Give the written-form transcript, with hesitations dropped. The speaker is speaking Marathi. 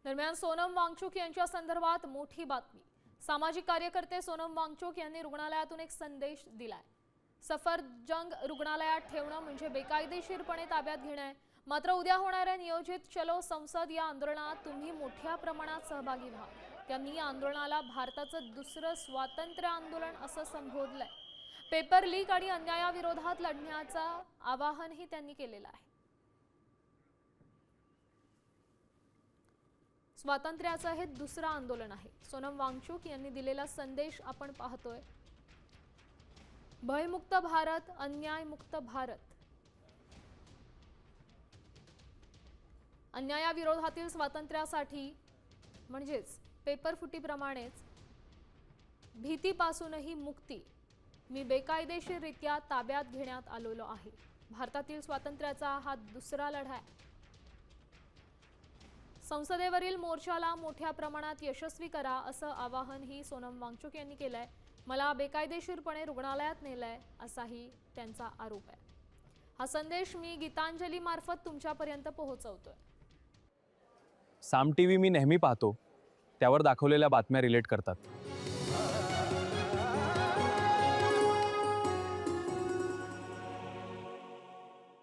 दरम्यान सोनम वांगचुक यांच्या संदर्भात मोठी बातमी। सामाजिक कार्यकर्ते सोनम वांगचुक यांनी रुग्णालयातून एक संदेश दिलाय। सफरजंग रुग्णालयात ठेवणं म्हणजे बेकायदेशीरपणे ताब्यात घेणं। मात्र उद्या होणाऱ्या नियोजित चलो संसद या आंदोलनात तुम्ही मोठ्या प्रमाणात सहभागी व्हा। त्यांनी या आंदोलनाला भारताचं दुसरं स्वातंत्र्य आंदोलन असं संबोधलंय। पेपर लीक आणि अन्यायाविरोधात लढण्याचं आवाहनही त्यांनी केलेलं आहे। स्वातंत्र्याचं हे दुसरं आंदोलन आहे। सोनम वांगचुक यांनी दिलेला संदेश आपण पाहतोय। भयमुक्त भारत, अन्यायमुक्त भारत। अन्यायाविरोधातील स्वातंत्र्यासाठी म्हणजेच पेपर फुटीप्रमाणेच भीतीपासूनही मुक्ती मी बेकायदेशीररित्या ताब्यात घेण्यात आलेलो आहे। भारतातील स्वातंत्र्याचा हा दुसरा लढा आहे। संसदेवरील मोर्चाला मोठ्या प्रमाणात यशस्वी करा असं आवाहनही सोनम वांगचुक यांनी केलंय। मला बेकायदेशीरपणे रुग्णालयात नेलंय असाही त्यांचा आरोप आहे। हा संदेश मी गीतांजली मार्फत तुमच्यापर्यंत पोहोचवतोय। साम टीव्ही मी नेहमी पाहतो, त्यावर दाखवलेल्या बातम्या रिलेट करतात।